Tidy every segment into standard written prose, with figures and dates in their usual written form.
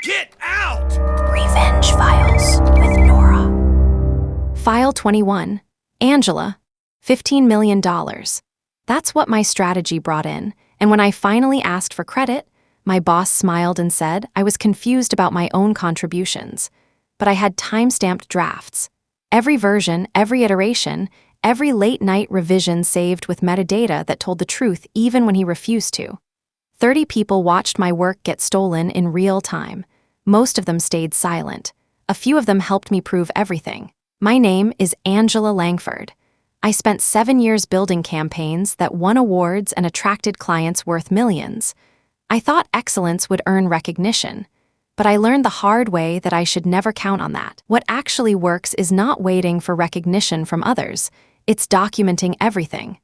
Get out! Revenge Files with Nora. File 21. Angela. $15 million. That's what my strategy brought in, and when I finally asked for credit, my boss smiled and said I was confused about my own contributions. But I had time-stamped drafts. Every version, every iteration, every late-night revision saved with metadata that told the truth even when he refused to. 30 people watched my work get stolen in real time. Most of them stayed silent. A few of them helped me prove everything. My name is Angela Langford. I spent 7 years building campaigns that won awards and attracted clients worth millions. I thought excellence would earn recognition, but I learned the hard way that I should never count on that. What actually works is not waiting for recognition from others, it's documenting everything.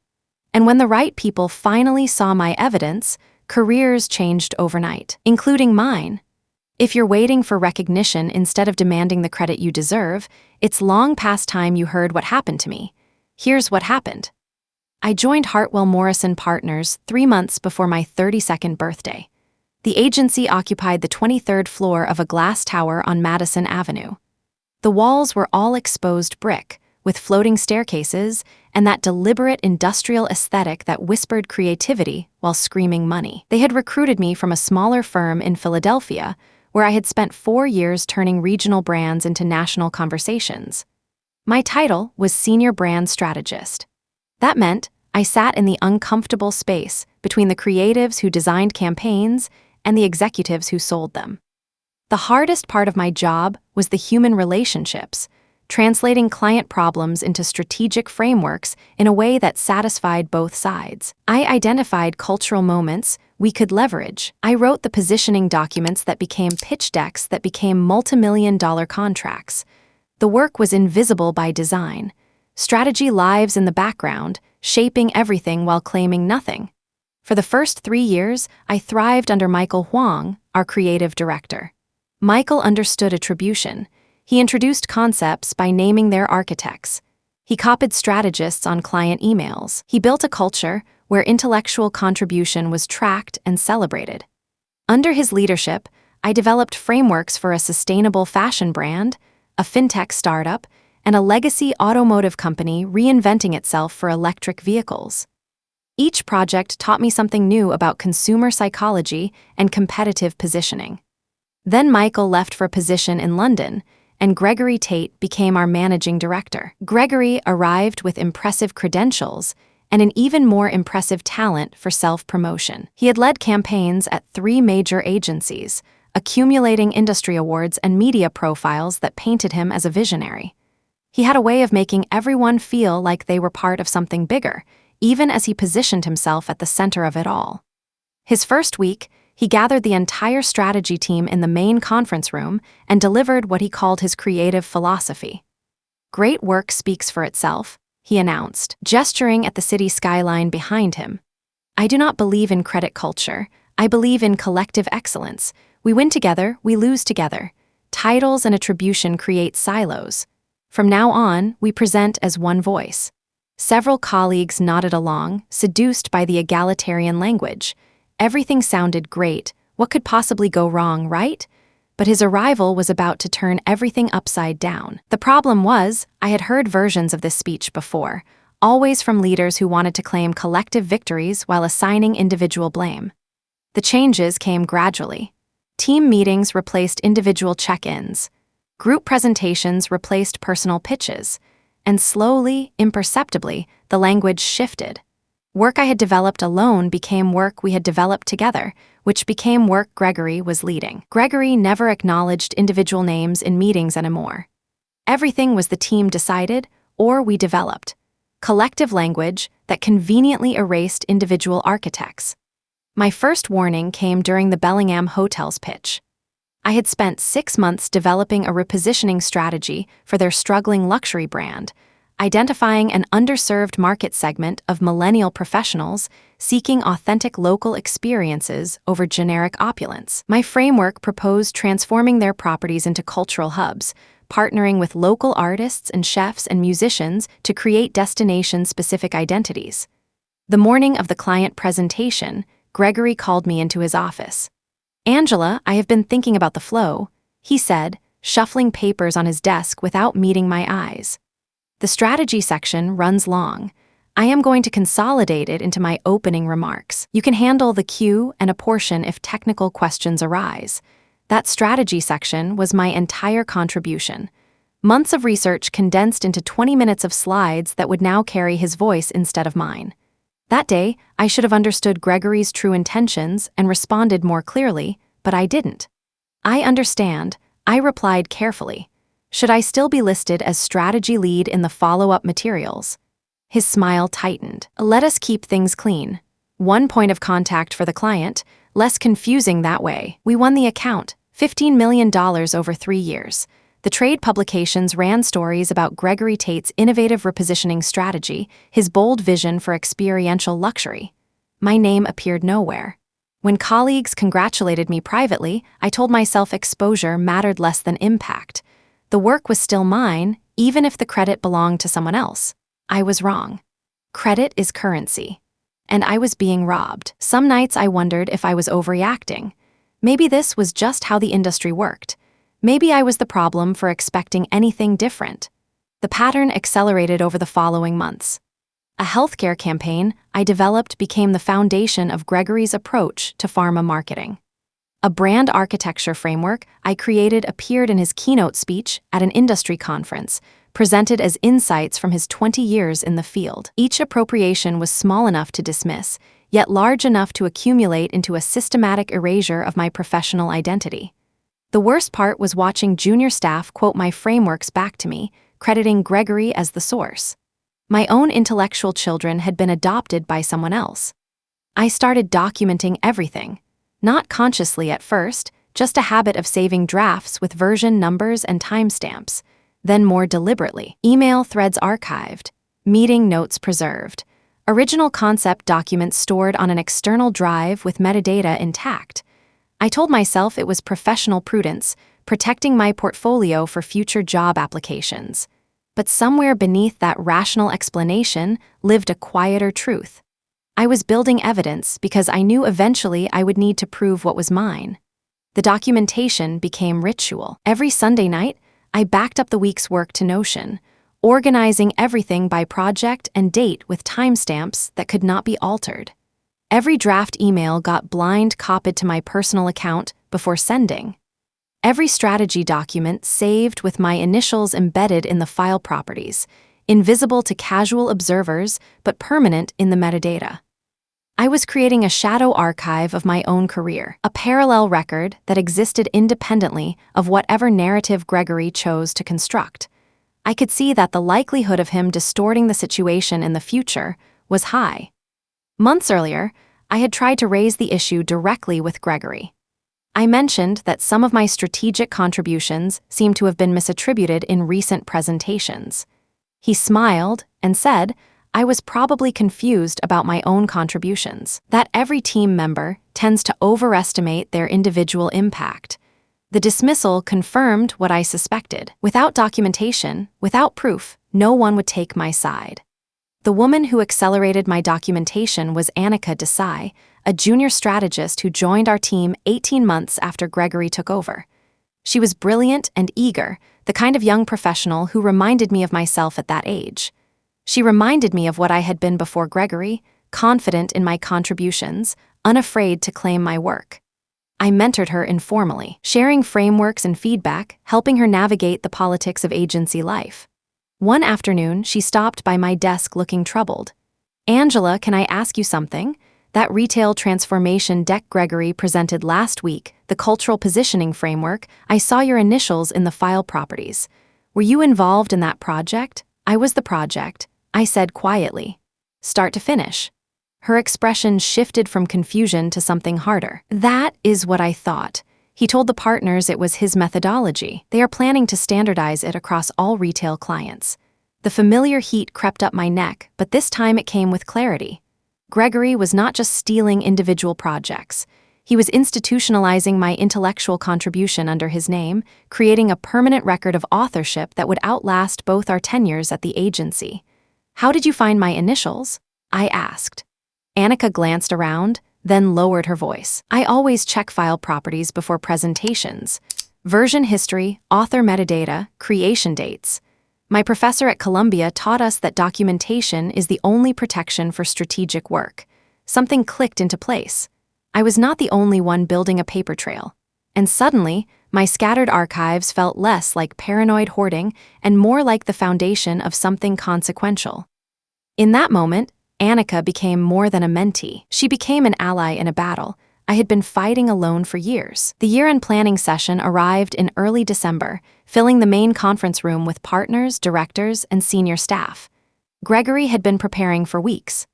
And when the right people finally saw my evidence, careers changed overnight, including mine. If you're waiting for recognition instead of demanding the credit you deserve, it's long past time you heard what happened to me. Here's what happened. I joined Hartwell Morrison Partners 3 months before my 32nd birthday. The agency occupied the 23rd floor of a glass tower on Madison Avenue. The walls were all exposed brick, with floating staircases and that deliberate industrial aesthetic that whispered creativity while screaming money. They had recruited me from a smaller firm in Philadelphia, where I had spent 4 years turning regional brands into national conversations. My title was Senior Brand Strategist. That meant I sat in the uncomfortable space between the creatives who designed campaigns and the executives who sold them. The hardest part of my job was the human relationships, translating client problems into strategic frameworks in a way that satisfied both sides. I identified cultural moments we could leverage. I wrote the positioning documents that became pitch decks that became multi-million-dollar contracts. The work was invisible by design. Strategy lives in the background, shaping everything while claiming nothing. For the first 3 years, I thrived under Michael Huang, our creative director. Michael understood attribution. He introduced concepts by naming their architects. He copied strategists on client emails. He built a culture where intellectual contribution was tracked and celebrated. Under his leadership, I developed frameworks for a sustainable fashion brand, a fintech startup, and a legacy automotive company reinventing itself for electric vehicles. Each project taught me something new about consumer psychology and competitive positioning. Then Michael left for a position in London, and Gregory Tate became our managing director. Gregory arrived with impressive credentials and an even more impressive talent for self-promotion. He had led campaigns at 3 major agencies, accumulating industry awards and media profiles that painted him as a visionary. He had a way of making everyone feel like they were part of something bigger, even as he positioned himself at the center of it all. His first week, he gathered the entire strategy team in the main conference room and delivered what he called his creative philosophy. "Great work speaks for itself," he announced, gesturing at the city skyline behind him. "I do not believe in credit culture. I believe in collective excellence. We win together, we lose together. Titles and attribution create silos. From now on, we present as one voice." Several colleagues nodded along, seduced by the egalitarian language. Everything sounded great. What could possibly go wrong, right? But his arrival was about to turn everything upside down. The problem was, I had heard versions of this speech before, always from leaders who wanted to claim collective victories while assigning individual blame. The changes came gradually. Team meetings replaced individual check-ins. Group presentations replaced personal pitches. And slowly, imperceptibly, the language shifted. Work I had developed alone became work we had developed together, which became work Gregory was leading. Gregory never acknowledged individual names in meetings anymore. Everything was the team decided, or we developed. Collective language that conveniently erased individual architects. My first warning came during the Bellingham Hotels pitch. I had spent 6 months developing a repositioning strategy for their struggling luxury brand, identifying an underserved market segment of millennial professionals seeking authentic local experiences over generic opulence. My framework proposed transforming their properties into cultural hubs, partnering with local artists and chefs and musicians to create destination-specific identities. The morning of the client presentation, Gregory called me into his office. Angela, I have been thinking about the flow, he said, shuffling papers on his desk without meeting my eyes. The strategy section runs long. I am going to consolidate it into my opening remarks. You can handle the cue and a portion if technical questions arise. That strategy section was my entire contribution. Months of research condensed into 20 minutes of slides that would now carry his voice instead of mine. That day, I should have understood Gregory's true intentions and responded more clearly, but I didn't. I understand, I replied carefully. Should I still be listed as strategy lead in the follow-up materials? His smile tightened. Let us keep things clean. One point of contact for the client, less confusing that way. We won the account, $15 million over 3 years. The trade publications ran stories about Gregory Tate's innovative repositioning strategy, his bold vision for experiential luxury. My name appeared nowhere. When colleagues congratulated me privately, I told myself exposure mattered less than impact. The work was still mine, even if the credit belonged to someone else. I was wrong. Credit is currency. And I was being robbed. Some nights I wondered if I was overreacting. Maybe this was just how the industry worked. Maybe I was the problem for expecting anything different. The pattern accelerated over the following months. A healthcare campaign I developed became the foundation of Gregory's approach to pharma marketing. A brand architecture framework I created appeared in his keynote speech at an industry conference, presented as insights from his 20 years in the field. Each appropriation was small enough to dismiss, yet large enough to accumulate into a systematic erasure of my professional identity. The worst part was watching junior staff quote my frameworks back to me, crediting Gregory as the source. My own intellectual children had been adopted by someone else. I started documenting everything. Not consciously at first, just a habit of saving drafts with version numbers and timestamps. Then more deliberately, email threads archived, meeting notes preserved, original concept documents stored on an external drive with metadata intact. I told myself it was professional prudence, protecting my portfolio for future job applications. But somewhere beneath that rational explanation lived a quieter truth. I was building evidence because I knew eventually I would need to prove what was mine. The documentation became ritual. Every Sunday night, I backed up the week's work to Notion, organizing everything by project and date with timestamps that could not be altered. Every draft email got blind copied to my personal account before sending. Every strategy document saved with my initials embedded in the file properties, invisible to casual observers but permanent in the metadata. I was creating a shadow archive of my own career, a parallel record that existed independently of whatever narrative Gregory chose to construct. I could see that the likelihood of him distorting the situation in the future was high. Months earlier, I had tried to raise the issue directly with Gregory. I mentioned that some of my strategic contributions seemed to have been misattributed in recent presentations. He smiled and said, I was probably confused about my own contributions, that every team member tends to overestimate their individual impact. The dismissal confirmed what I suspected. Without documentation, without proof, no one would take my side. The woman who accelerated my documentation was Annika Desai, a junior strategist who joined our team 18 months after Gregory took over. She was brilliant and eager, the kind of young professional who reminded me of myself at that age. She reminded me of what I had been before Gregory, confident in my contributions, unafraid to claim my work. I mentored her informally, sharing frameworks and feedback, helping her navigate the politics of agency life. One afternoon, she stopped by my desk looking troubled. Angela, can I ask you something? That retail transformation deck Gregory presented last week, the cultural positioning framework, I saw your initials in the file properties. Were you involved in that project? I was the project, I said quietly. Start to finish. Her expression shifted from confusion to something harder. That is what I thought. He told the partners it was his methodology. They are planning to standardize it across all retail clients. The familiar heat crept up my neck, but this time it came with clarity. Gregory was not just stealing individual projects. He was institutionalizing my intellectual contribution under his name, creating a permanent record of authorship that would outlast both our tenures at the agency. How did you find my initials? I asked. Annika glanced around, then lowered her voice. I always check file properties before presentations. Version history, author metadata, creation dates. My professor at Columbia taught us that documentation is the only protection for strategic work. Something clicked into place. I was not the only one building a paper trail. And suddenly, my scattered archives felt less like paranoid hoarding and more like the foundation of something consequential. In that moment, Annika became more than a mentee. She became an ally in a battle I had been fighting alone for years. The year-end planning session arrived in early December, filling the main conference room with partners, directors, and senior staff. Gregory had been preparing for weeks.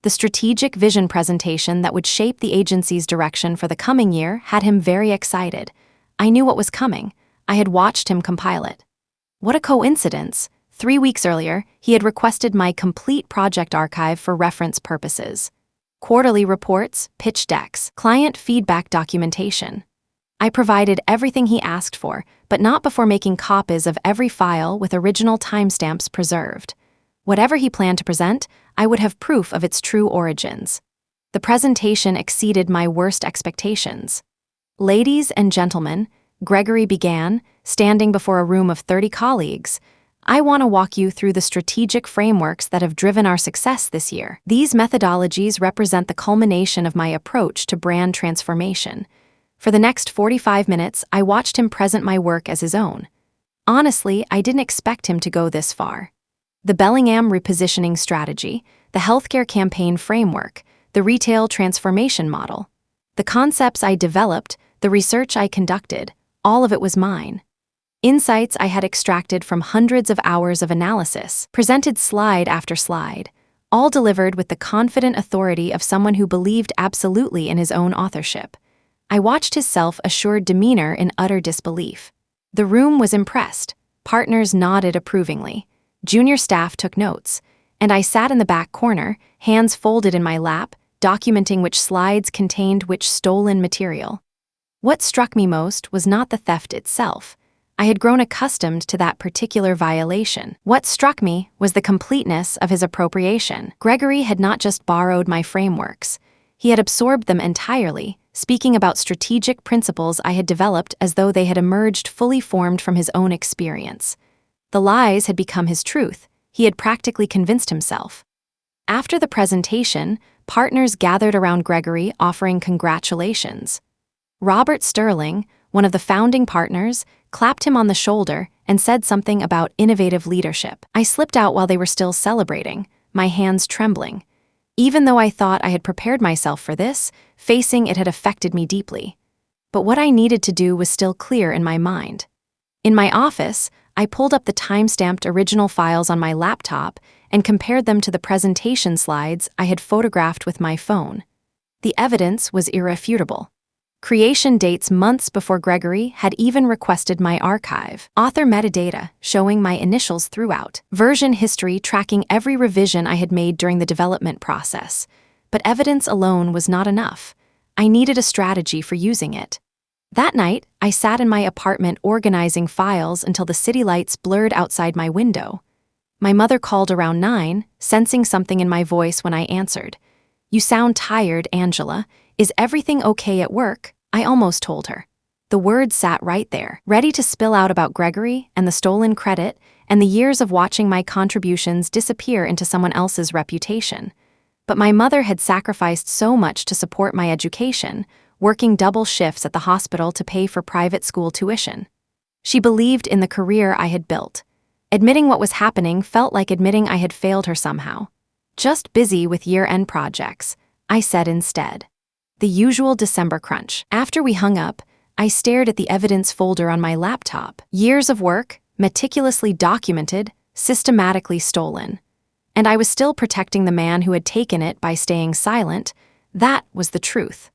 The strategic vision presentation that would shape the agency's direction for the coming year had him very excited. I knew what was coming. I had watched him compile it. What a coincidence! 3 weeks earlier, he had requested my complete project archive for reference purposes. Quarterly reports, pitch decks, client feedback documentation. I provided everything he asked for, but not before making copies of every file with original timestamps preserved. Whatever he planned to present, I would have proof of its true origins. The presentation exceeded my worst expectations. Ladies and gentlemen, Gregory began, standing before a room of 30 colleagues. I want to walk you through the strategic frameworks that have driven our success this year. These methodologies represent the culmination of my approach to brand transformation. For the next 45 minutes, I watched him present my work as his own. Honestly, I didn't expect him to go this far. The Bellingham repositioning strategy, the healthcare campaign framework, the retail transformation model. The concepts I developed, the research I conducted, all of it was mine. Insights I had extracted from hundreds of hours of analysis, presented slide after slide, all delivered with the confident authority of someone who believed absolutely in his own authorship. I watched his self-assured demeanor in utter disbelief. The room was impressed. Partners nodded approvingly. Junior staff took notes, and I sat in the back corner, hands folded in my lap, documenting which slides contained which stolen material. What struck me most was not the theft itself. I had grown accustomed to that particular violation. What struck me was the completeness of his appropriation. Gregory had not just borrowed my frameworks. He had absorbed them entirely, speaking about strategic principles I had developed as though they had emerged fully formed from his own experience. The lies had become his truth. He had practically convinced himself. After the presentation, partners gathered around Gregory offering congratulations. Robert Sterling, one of the founding partners, clapped him on the shoulder and said something about innovative leadership. I slipped out while they were still celebrating, my hands trembling. Even though I thought I had prepared myself for this, facing it had affected me deeply. But what I needed to do was still clear in my mind. In my office, I pulled up the time-stamped original files on my laptop and compared them to the presentation slides I had photographed with my phone. The evidence was irrefutable. Creation dates months before Gregory had even requested my archive. Author metadata showing my initials throughout. Version history tracking every revision I had made during the development process. But evidence alone was not enough. I needed a strategy for using it. That night, I sat in my apartment organizing files until the city lights blurred outside my window. My mother called around 9, sensing something in my voice when I answered. "You sound tired, Angela. Is everything okay at work?" I almost told her. The words sat right there, ready to spill out about Gregory and the stolen credit and the years of watching my contributions disappear into someone else's reputation. But my mother had sacrificed so much to support my education, working double shifts at the hospital to pay for private school tuition. She believed in the career I had built. Admitting what was happening felt like admitting I had failed her somehow. "Just busy with year-end projects," I said instead. The usual December crunch. After we hung up, I stared at the evidence folder on my laptop. Years of work, meticulously documented, systematically stolen. And I was still protecting the man who had taken it by staying silent. That was the truth.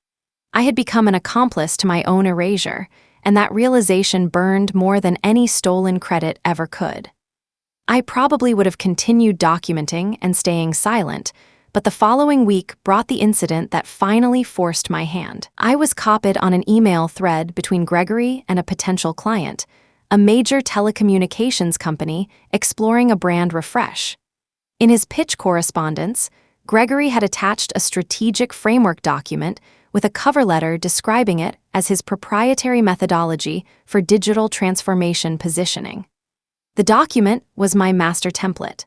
I had become an accomplice to my own erasure, and that realization burned more than any stolen credit ever could. I probably would have continued documenting and staying silent, but the following week brought the incident that finally forced my hand. I was copied on an email thread between Gregory and a potential client, a major telecommunications company exploring a brand refresh. In his pitch correspondence, Gregory had attached a strategic framework document with a cover letter describing it as his proprietary methodology for digital transformation positioning. The document was my master template.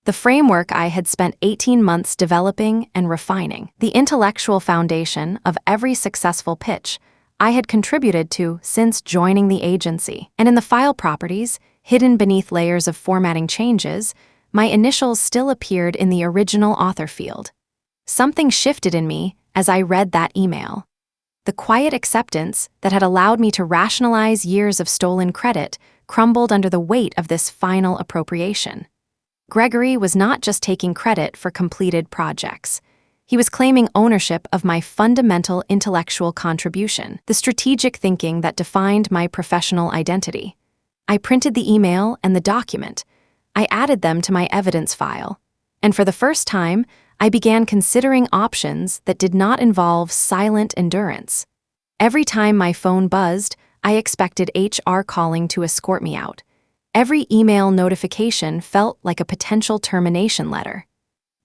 The framework I had spent 18 months developing and refining, the intellectual foundation of every successful pitch I had contributed to since joining the agency. And in the file properties, hidden beneath layers of formatting changes, my initials still appeared in the original author field. Something shifted in me as I read that email. The quiet acceptance that had allowed me to rationalize years of stolen credit crumbled under the weight of this final appropriation. Gregory was not just taking credit for completed projects. He was claiming ownership of my fundamental intellectual contribution, the strategic thinking that defined my professional identity. I printed the email and the document. I added them to my evidence file. And for the first time, I began considering options that did not involve silent endurance. Every time my phone buzzed, I expected HR calling to escort me out. Every email notification felt like a potential termination letter.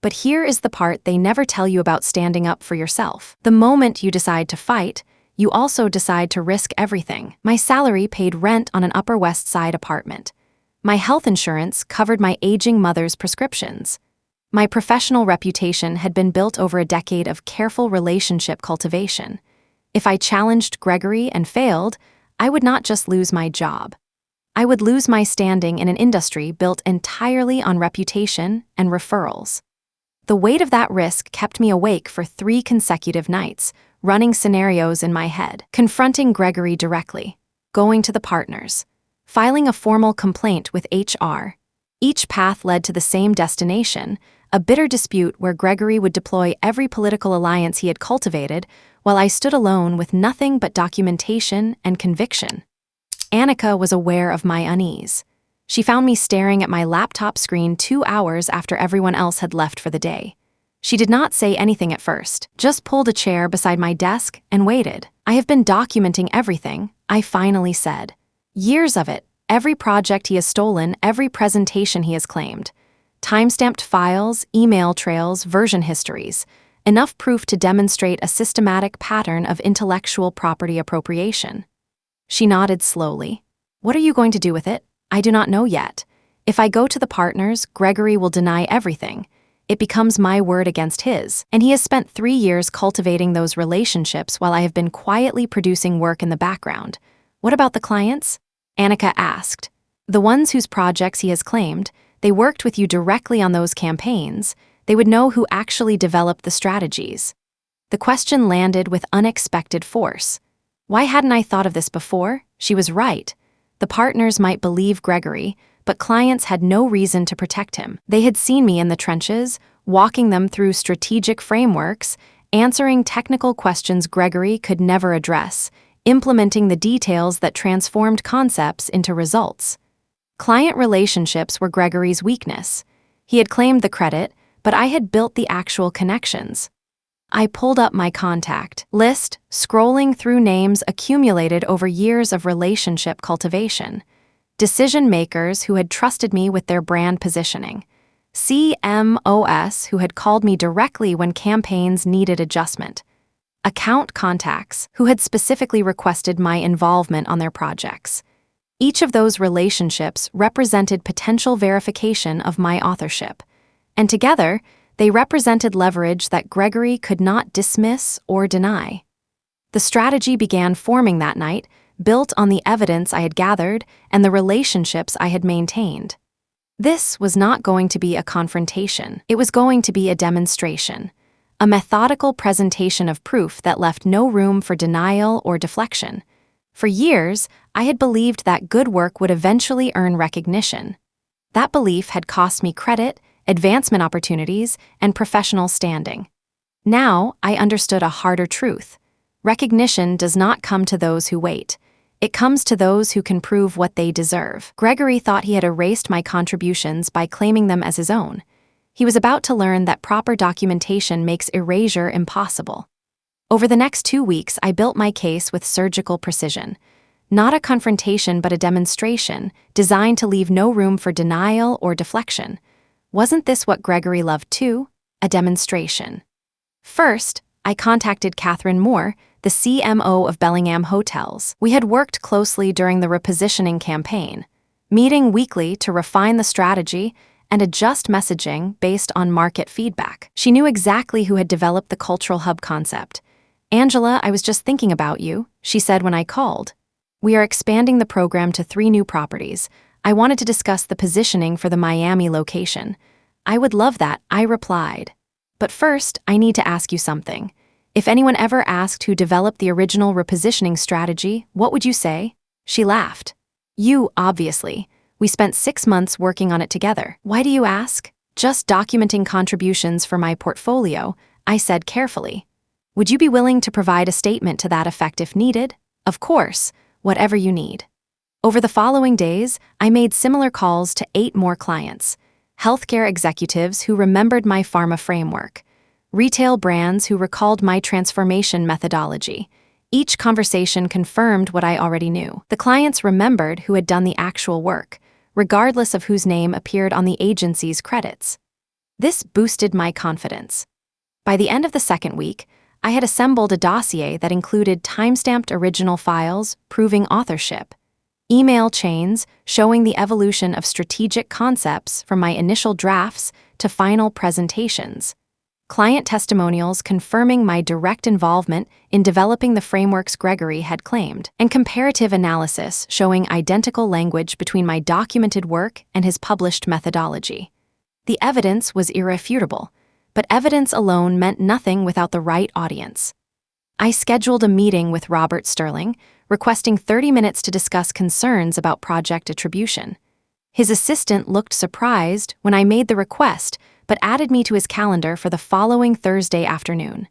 But here is the part they never tell you about standing up for yourself. The moment you decide to fight, you also decide to risk everything. My salary paid rent on an Upper West Side apartment. My health insurance covered my aging mother's prescriptions. My professional reputation had been built over a decade of careful relationship cultivation. If I challenged Gregory and failed, I would not just lose my job. I would lose my standing in an industry built entirely on reputation and referrals. The weight of that risk kept me awake for 3 consecutive nights, running scenarios in my head, confronting Gregory directly, going to the partners, filing a formal complaint with HR. Each path led to the same destination, a bitter dispute where Gregory would deploy every political alliance he had cultivated, while I stood alone with nothing but documentation and conviction. Annika was aware of my unease. She found me staring at my laptop screen 2 hours after everyone else had left for the day. She did not say anything at first, just pulled a chair beside my desk and waited. "I have been documenting everything," I finally said. "Years of it, every project he has stolen, every presentation he has claimed. Timestamped files, email trails, version histories. Enough proof to demonstrate a systematic pattern of intellectual property appropriation." She nodded slowly. "What are you going to do with it? I do not know yet. If I go to the partners, Gregory will deny everything. It becomes my word against his, and he has spent 3 years cultivating those relationships while I have been quietly producing work in the background. What about the clients?" Annika asked. "The ones whose projects he has claimed, they worked with you directly on those campaigns. They would know who actually developed the strategies." The question landed with unexpected force. Why hadn't I thought of this before? She was right. The partners might believe Gregory, but clients had no reason to protect him. They had seen me in the trenches, walking them through strategic frameworks, answering technical questions Gregory could never address, implementing the details that transformed concepts into results. Client relationships were Gregory's weakness. He had claimed the credit, but I had built the actual connections. I pulled up my contact list, scrolling through names accumulated over years of relationship cultivation. Decision makers who had trusted me with their brand positioning. CMOs who had called me directly when campaigns needed adjustment. Account contacts who had specifically requested my involvement on their projects. Each of those relationships represented potential verification of my authorship. And together, they represented leverage that Gregory could not dismiss or deny. The strategy began forming that night, built on the evidence I had gathered and the relationships I had maintained. This was not going to be a confrontation. It was going to be a demonstration, a methodical presentation of proof that left no room for denial or deflection. For years, I had believed that good work would eventually earn recognition. That belief had cost me credit, advancement opportunities, and professional standing. Now, I understood a harder truth. Recognition does not come to those who wait. It comes to those who can prove what they deserve. Gregory thought he had erased my contributions by claiming them as his own. He was about to learn that proper documentation makes erasure impossible. Over the next 2 weeks, I built my case with surgical precision. Not a confrontation, but a demonstration, designed to leave no room for denial or deflection. Wasn't this what Gregory loved too? a demonstration. First, I contacted Catherine Moore, the CMO of Bellingham Hotels. We had worked closely during the repositioning campaign, meeting weekly to refine the strategy and adjust messaging based on market feedback. She knew exactly who had developed the cultural hub concept. "Angela, I was just thinking about you," she said when I called. "We are expanding the program to 3 new properties. I wanted to discuss the positioning for the Miami location." "I would love that," I replied. "But first, I need to ask you something. If anyone ever asked who developed the original repositioning strategy, what would you say?" She laughed. "You, obviously. We spent 6 months working on it together." "Why do you ask?" "Just documenting contributions for my portfolio," I said carefully. "Would you be willing to provide a statement to that effect if needed?" "Of course, whatever you need." Over the following days, I made similar calls to 8 more clients: healthcare executives who remembered my pharma framework, retail brands who recalled my transformation methodology. Each conversation confirmed what I already knew. The clients remembered who had done the actual work, regardless of whose name appeared on the agency's credits. This boosted my confidence. By the end of the second week, I had assembled a dossier that included timestamped original files proving authorship, email chains showing the evolution of strategic concepts from my initial drafts to final presentations, client testimonials confirming my direct involvement in developing the frameworks Gregory had claimed, and comparative analysis showing identical language between my documented work and his published methodology. The evidence was irrefutable, but evidence alone meant nothing without the right audience. I scheduled a meeting with Robert Sterling, requesting 30 minutes to discuss concerns about project attribution. His assistant looked surprised when I made the request, but added me to his calendar for the following Thursday afternoon.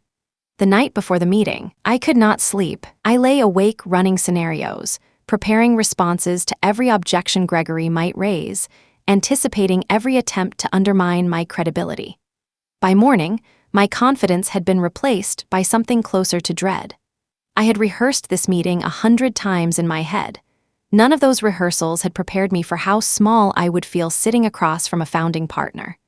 The night before the meeting, I could not sleep. I lay awake running scenarios, preparing responses to every objection Gregory might raise, anticipating every attempt to undermine my credibility. By morning, my confidence had been replaced by something closer to dread. I had rehearsed this meeting 100 times in my head. None of those rehearsals had prepared me for how small I would feel sitting across from a founding partner.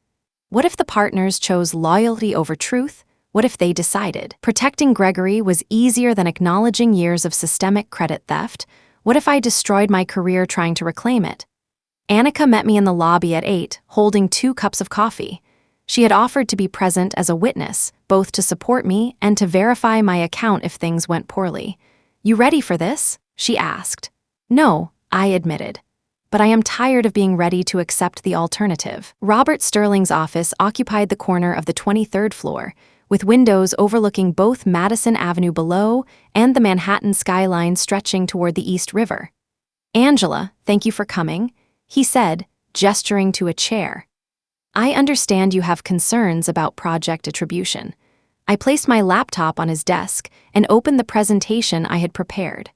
What if the partners chose loyalty over truth? What if they decided protecting Gregory was easier than acknowledging years of systemic credit theft? What if I destroyed my career trying to reclaim it? Annika met me in the lobby at 8, holding 2 cups of coffee. She had offered to be present as a witness, both to support me and to verify my account if things went poorly. "You ready for this?" she asked. "No," I admitted. "But I am tired of being ready to accept the alternative." Robert Sterling's office occupied the corner of the 23rd floor, with windows overlooking both Madison Avenue below and the Manhattan skyline stretching toward the East River. "Angela, thank you for coming," he said, gesturing to a chair. "I understand you have concerns about project attribution." I placed my laptop on his desk and opened the presentation I had prepared.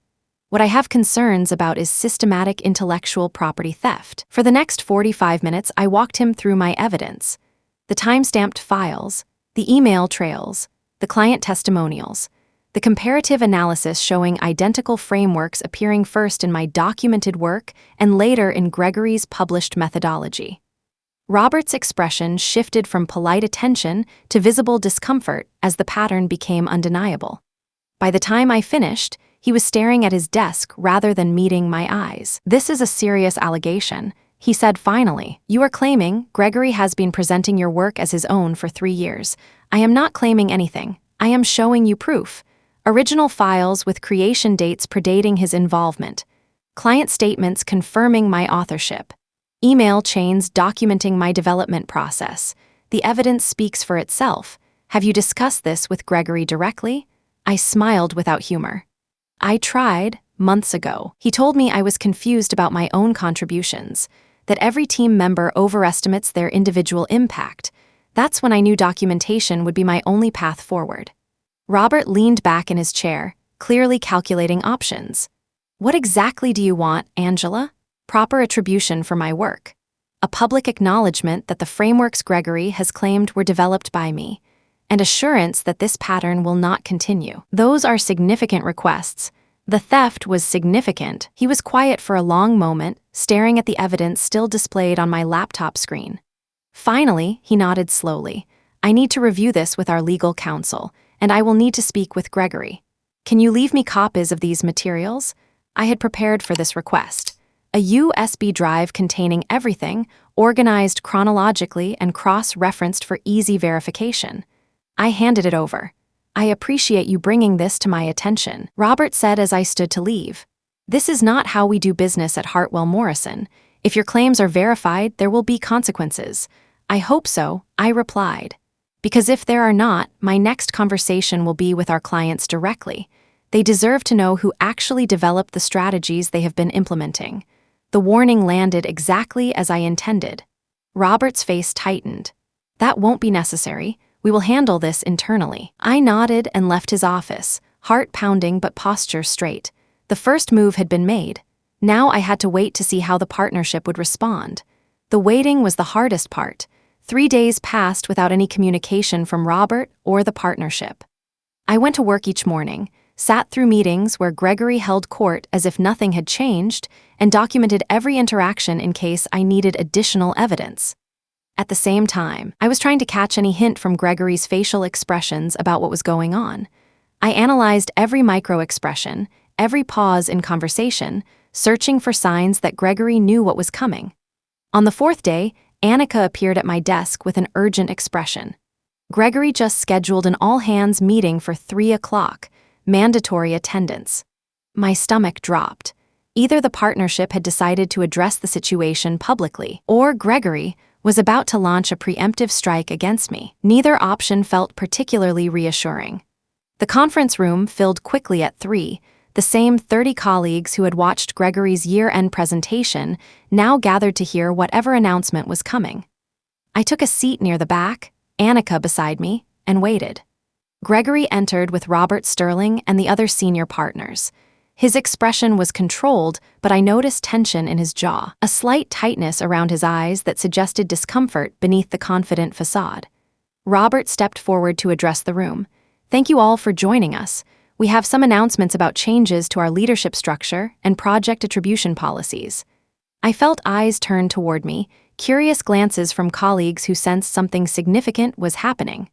"What I have concerns about is systematic intellectual property theft." For the next 45 minutes, I walked him through my evidence: the time-stamped files, the email trails, the client testimonials, the comparative analysis showing identical frameworks appearing first in my documented work and later in Gregory's published methodology. Robert's expression shifted from polite attention to visible discomfort as the pattern became undeniable. By the time I finished, he was staring at his desk rather than meeting my eyes. "This is a serious allegation," he said finally. "You are claiming Gregory has been presenting your work as his own for 3 years. I am not claiming anything. I am showing you proof. Original files with creation dates predating his involvement. Client statements confirming my authorship. Email chains documenting my development process. The evidence speaks for itself. Have you discussed this with Gregory directly?" I smiled without humor. "I tried, months ago. He told me I was confused about my own contributions, that every team member overestimates their individual impact. That's when I knew documentation would be my only path forward." Robert leaned back in his chair, clearly calculating options. "What exactly do you want, Angela?" "Proper attribution for my work. A public acknowledgement that the frameworks Gregory has claimed were developed by me, and assurance that this pattern will not continue. Those are significant requests." The theft was significant. He was quiet for a long moment, staring at the evidence still displayed on my laptop screen. Finally, he nodded slowly. I need to review this with our legal counsel, and I will need to speak with Gregory. Can you leave me copies of these materials? I had prepared for this request. A USB drive containing everything, organized chronologically and cross-referenced for easy verification. I handed it over. I appreciate you bringing this to my attention, Robert said as I stood to leave. This is not how we do business at Hartwell Morrison. If your claims are verified, there will be consequences. I hope so, I replied. Because if there are not, my next conversation will be with our clients directly. They deserve to know who actually developed the strategies they have been implementing. The warning landed exactly as I intended. Robert's face tightened. That won't be necessary. We will handle this internally. I nodded and left his office, heart pounding but posture straight. The first move had been made. Now I had to wait to see how the partnership would respond. The waiting was the hardest part. 3 days passed without any communication from Robert or the partnership. I went to work each morning, sat through meetings where Gregory held court as if nothing had changed, and documented every interaction in case I needed additional evidence. At the same time, I was trying to catch any hint from Gregory's facial expressions about what was going on. I analyzed every micro-expression, every pause in conversation, searching for signs that Gregory knew what was coming. On the 4th day, Annika appeared at my desk with an urgent expression. Gregory just scheduled an all-hands meeting for 3 o'clock, mandatory attendance. My stomach dropped. Either the partnership had decided to address the situation publicly, or Gregory was about to launch a preemptive strike against me. Neither option felt particularly reassuring. The conference room filled quickly at 3. The same 30 colleagues who had watched Gregory's year-end presentation now gathered to hear whatever announcement was coming. I took a seat near the back, Annika beside me, and waited. Gregory entered with Robert Sterling and the other senior partners. His expression was controlled, but I noticed tension in his jaw, a slight tightness around his eyes that suggested discomfort beneath the confident facade. Robert stepped forward to address the room. Thank you all for joining us. We have some announcements about changes to our leadership structure and project attribution policies. I felt eyes turn toward me, curious glances from colleagues who sensed something significant was happening.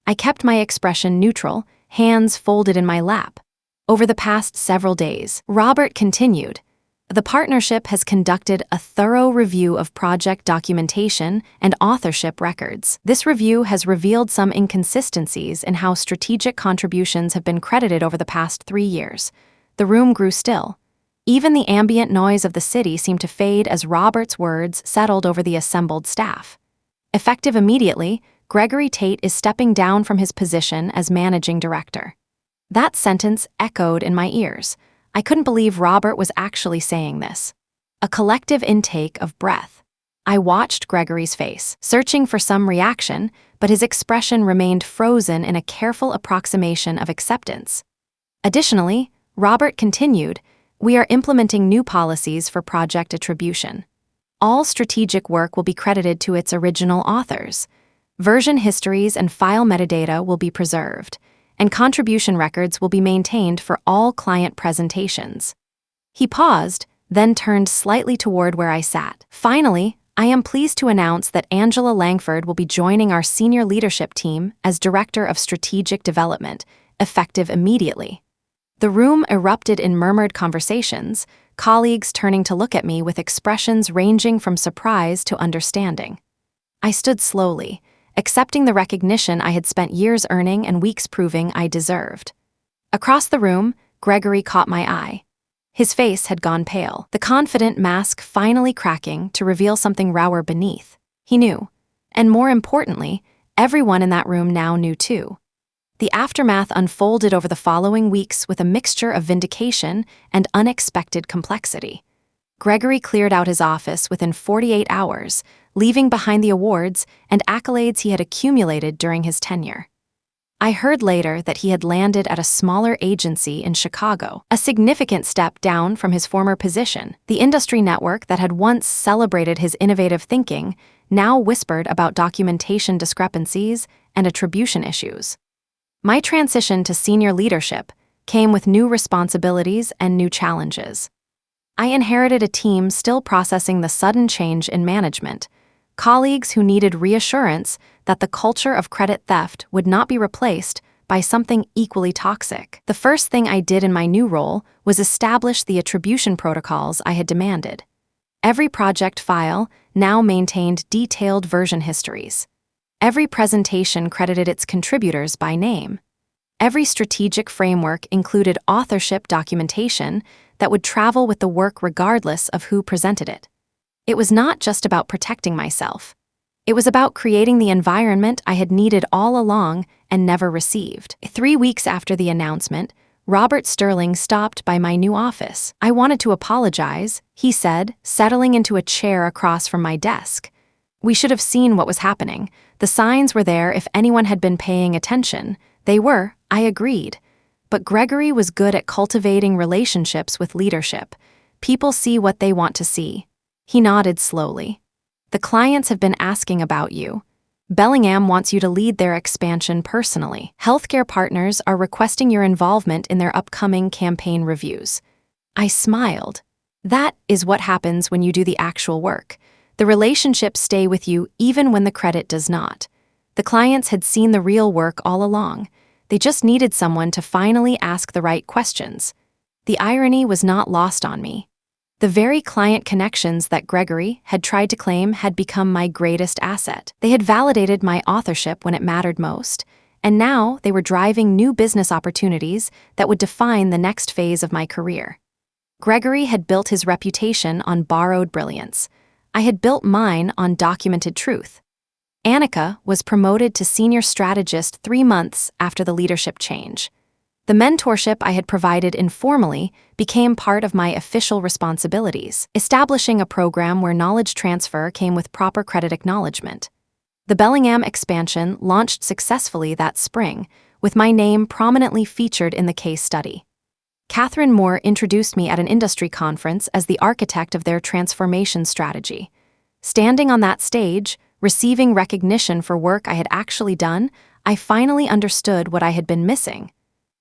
I kept my expression neutral, hands folded in my lap. Over the past several days, Robert continued, the partnership has conducted a thorough review of project documentation and authorship records. This review has revealed some inconsistencies in how strategic contributions have been credited over the past 3 years. The room grew still. Even the ambient noise of the city seemed to fade as Robert's words settled over the assembled staff. Effective immediately, Gregory Tate is stepping down from his position as managing director. That sentence echoed in my ears. I couldn't believe Robert was actually saying this. A collective intake of breath. I watched Gregory's face, searching for some reaction, but his expression remained frozen in a careful approximation of acceptance. Additionally, Robert continued, we are implementing new policies for project attribution. All strategic work will be credited to its original authors. Version histories and file metadata will be preserved, and contribution records will be maintained for all client presentations. He paused, then turned slightly toward where I sat. Finally, I am pleased to announce that Angela Langford will be joining our senior leadership team as Director of Strategic Development, effective immediately. The room erupted in murmured conversations, colleagues turning to look at me with expressions ranging from surprise to understanding. I stood slowly, accepting the recognition I had spent years earning and weeks proving I deserved. Across the room, Gregory caught my eye. His face had gone pale, the confident mask finally cracking to reveal something rawer beneath. He knew. And more importantly, everyone in that room now knew too. The aftermath unfolded over the following weeks with a mixture of vindication and unexpected complexity. Gregory cleared out his office within 48 hours, leaving behind the awards and accolades he had accumulated during his tenure. I heard later that he had landed at a smaller agency in Chicago, a significant step down from his former position. The industry network that had once celebrated his innovative thinking now whispered about documentation discrepancies and attribution issues. My transition to senior leadership came with new responsibilities and new challenges. I inherited a team still processing the sudden change in management, colleagues who needed reassurance that the culture of credit theft would not be replaced by something equally toxic. The first thing I did in my new role was establish the attribution protocols I had demanded. Every project file now maintained detailed version histories. Every presentation credited its contributors by name. Every strategic framework included authorship documentation that would travel with the work regardless of who presented it. It was not just about protecting myself. It was about creating the environment I had needed all along and never received. 3 weeks after the announcement, Robert Sterling stopped by my new office. "I wanted to apologize," he said, settling into a chair across from my desk. "We should have seen what was happening. The signs were there if anyone had been paying attention. They were," I agreed. But Gregory was good at cultivating relationships with leadership. People see what they want to see. He nodded slowly. "The clients have been asking about you. Bellingham wants you to lead their expansion personally. Healthcare partners are requesting your involvement in their upcoming campaign reviews." I smiled. That is what happens when you do the actual work. The relationships stay with you even when the credit does not. The clients had seen the real work all along. They just needed someone to finally ask the right questions. The irony was not lost on me. The very client connections that Gregory had tried to claim had become my greatest asset. They had validated my authorship when it mattered most, and now they were driving new business opportunities that would define the next phase of my career. Gregory had built his reputation on borrowed brilliance. I had built mine on documented truth. Annika was promoted to senior strategist 3 months after the leadership change. The mentorship I had provided informally became part of my official responsibilities, establishing a program where knowledge transfer came with proper credit acknowledgement. The Bellingham expansion launched successfully that spring, with my name prominently featured in the case study. Catherine Moore introduced me at an industry conference as the architect of their transformation strategy. Standing on that stage, receiving recognition for work I had actually done, I finally understood what I had been missing.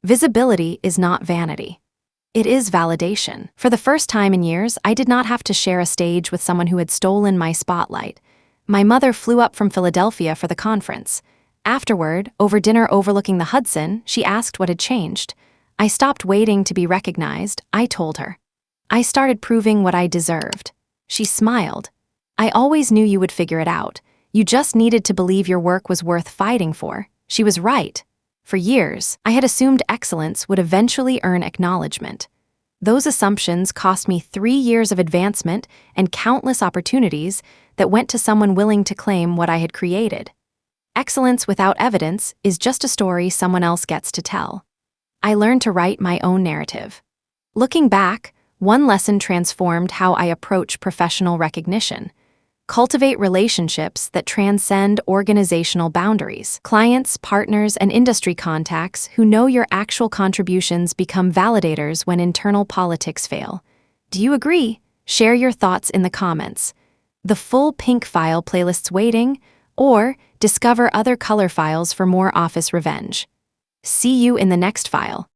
Visibility is not vanity. It is validation. For the first time in years, I did not have to share a stage with someone who had stolen my spotlight. My mother flew up from Philadelphia for the conference. Afterward, over dinner overlooking the Hudson, she asked what had changed. I stopped waiting to be recognized, I told her. I started proving what I deserved. She smiled. "I always knew you would figure it out. You just needed to believe your work was worth fighting for." She was right. For years, I had assumed excellence would eventually earn acknowledgement. Those assumptions cost me 3 years of advancement and countless opportunities that went to someone willing to claim what I had created. Excellence without evidence is just a story someone else gets to tell. I learned to write my own narrative. Looking back, one lesson transformed how I approach professional recognition. Cultivate relationships that transcend organizational boundaries. Clients, partners, and industry contacts who know your actual contributions become validators when internal politics fail. Do you agree? Share your thoughts in the comments. The full pink file playlist's waiting, or discover other color files for more office revenge. See you in the next file.